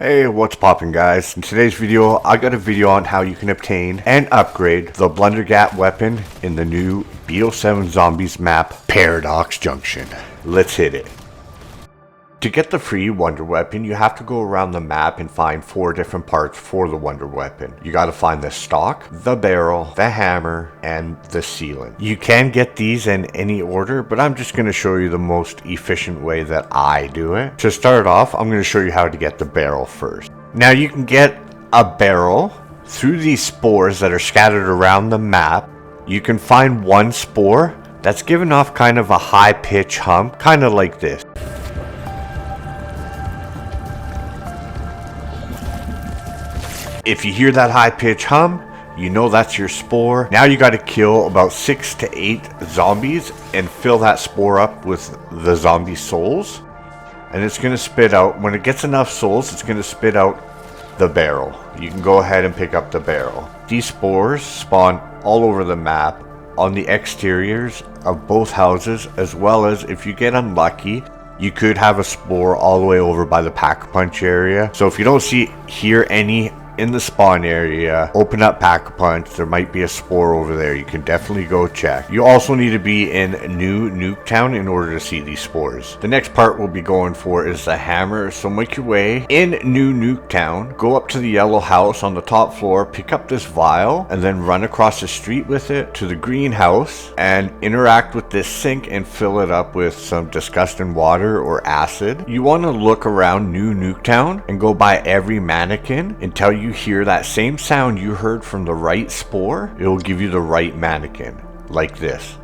Hey, what's poppin' guys? In today's video, I got a video on how you can obtain and upgrade the blundergat weapon in the new BO7 Zombies map, Paradox Junction. Let's hit it. To get the free wonder weapon, you have to go around the map and find 4 different parts for the wonder weapon. You gotta find the stock, the barrel, the hammer, and the sealant. You can get these in any order, but I'm just gonna show you the most efficient way that I do it. To start off, I'm gonna show you how to get the barrel first. Now you can get a barrel through these spores that are scattered around the map. You can find one spore that's giving off kind of a high pitch hum, kind of like this. If you hear that high pitch hum, you know that's your spore. Now you got to kill about 6 to 8 zombies and fill that spore up with the zombie souls. And it's going to spit out, when it gets enough souls, it's going to spit out the barrel. You can go ahead and pick up the barrel. These spores spawn all over the map, on the exteriors of both houses, as well as if you get unlucky, you could have a spore all the way over by the pack-a-punch area. So if you don't hear any in the spawn area, open up pack-a-punch. There might be a spore over there. You can definitely go check. You also need to be in New Nuketown in order to see these spores. The next part we'll be going for is the hammer. So make your way in New Nuketown, go up to the yellow house on the top floor, pick up this vial, and then run across the street with it to the greenhouse and interact with this sink and fill it up with some disgusting water or acid. You want to look around New Nuketown and go by every mannequin until you hear that same sound you heard from the right spore. It will give you the right mannequin, like this.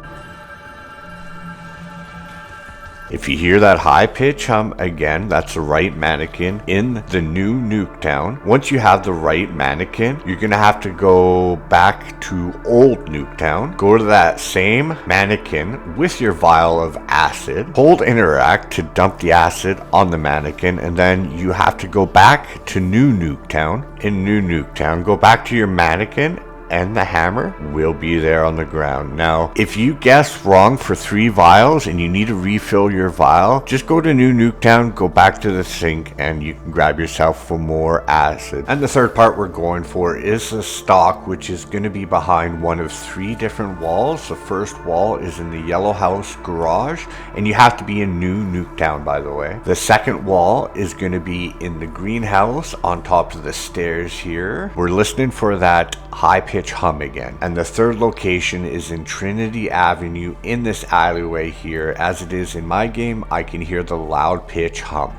If you hear that high pitch hum again, that's the right mannequin in the New Nuketown. Once you have the right mannequin, you're gonna have to go back to Old Nuketown. Go to that same mannequin with your vial of acid. Hold interact to dump the acid on the mannequin, and then you have to go back to New Nuketown. In New Nuketown, go back to your mannequin, and the hammer will be there on the ground. Now, if you guessed wrong for 3 vials and you need to refill your vial, just go to New Nuketown, go back to the sink, and you can grab yourself for more acid. And the third part we're going for is the stock, which is going to be behind one of 3 different walls. The first wall is in the yellow house garage, and you have to be in New Nuketown, by the way. The second wall is going to be in the greenhouse on top of the stairs here. We're listening for that high pitch hum again. And the third location is in Trinity Avenue in this alleyway here. As it is in my game, I can hear the loud pitch hum.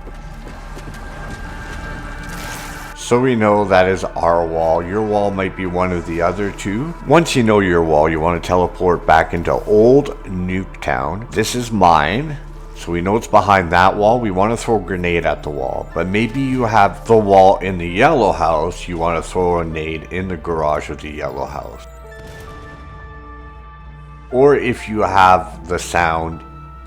So we know that is our wall. Your wall might be one of the other 2. Once you know your wall, you want to teleport back into Old Nuketown. This is mine. So we know it's behind that wall. We want to throw a grenade at the wall. But maybe you have the wall in the yellow house. You want to throw a grenade in the garage of the yellow house. Or if you have the sound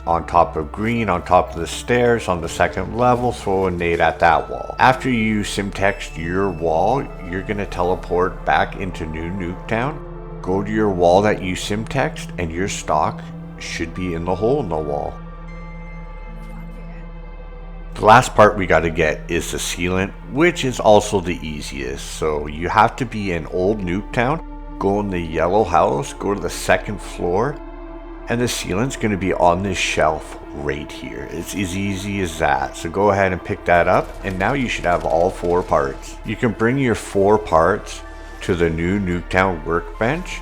on top of green, on top of the stairs, on the second level, throw a nade at that wall. After you simtext your wall, you're going to teleport back into New Nuketown. Go to your wall that you simtext, and your stock should be in the hole in the wall. The last part we got to get is the sealant, which is also the easiest. So you have to be in Old Nuketown, go in the yellow house, go to the second floor, and the sealant's going to be on this shelf right here. It's as easy as that. So go ahead and pick that up, and now you should have all 4 parts. You can bring your 4 parts to the New Nuketown workbench.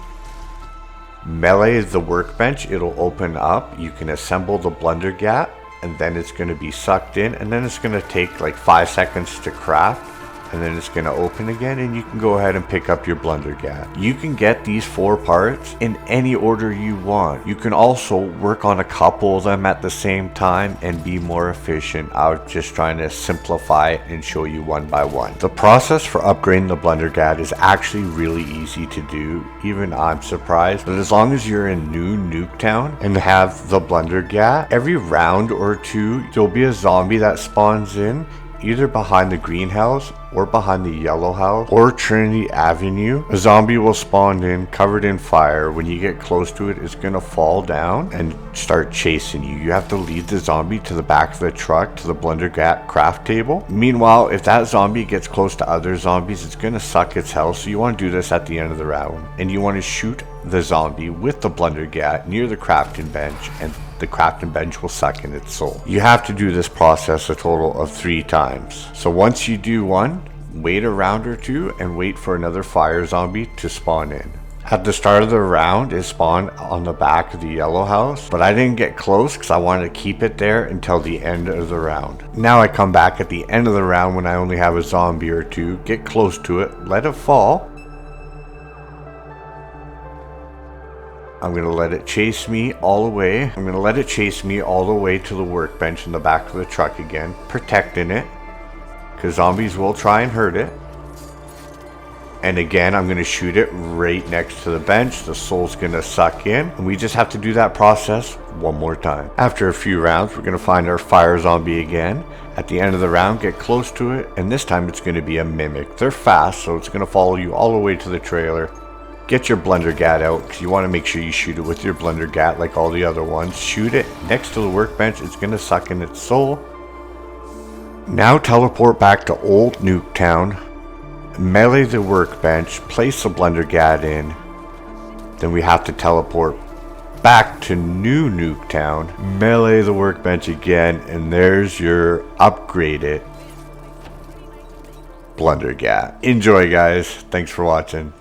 Melee the workbench, it'll open up. You can assemble the blundergat, and then it's going to be sucked in, and then it's going to take like 5 seconds to craft, and then it's going to open again, and you can go ahead and pick up your blundergat. You can get these 4 parts in any order you want. You can also work on a couple of them at the same time and be more efficient. I was just trying to simplify it and show you one by one. The process for upgrading the blundergat is actually really easy to do. Even I'm surprised. But as long as you're in New Nuketown and have the blundergat, every round or 2 there'll be a zombie that spawns in. either behind the greenhouse or behind the yellow house or Trinity Avenue. A zombie will spawn in covered in fire. When you get close to it, it's gonna fall down and start chasing you. You have to lead the zombie to the back of the truck to the blundergat craft table. Meanwhile, if that zombie gets close to other zombies, it's gonna suck its health. So you want to do this at the end of the round, and you want to shoot the zombie with the blundergat near the crafting bench, and the crafting bench will suck in its soul. You have to do this process a total of 3 times. So once you do one, wait a round or two and wait for another fire zombie to spawn in. At the start of the round, it spawned on the back of the yellow house, but I didn't get close because I wanted to keep it there until the end of the round. Now I come back at the end of the round when I only have a zombie or two, get close to it, let it fall. I'm going to let it chase me all the way. I'm going to let it chase me all the way to the workbench in the back of the truck again, protecting it, because zombies will try and hurt it. And again, I'm going to shoot it right next to the bench. The soul's going to suck in, and we just have to do that process one more time. After a few rounds, we're going to find our fire zombie again. At the end of the round, get close to it, and this time it's going to be a mimic. They're fast, so it's going to follow you all the way to the trailer. Get your blundergat out, because you want to make sure you shoot it with your blundergat like all the other ones. Shoot it next to the workbench. It's going to suck in its soul. Now teleport back to Old Nuketown. Melee the workbench. Place the blundergat in. Then we have to teleport back to New Nuketown. Melee the workbench again. And there's your upgraded blundergat. Enjoy, guys. Thanks for watching.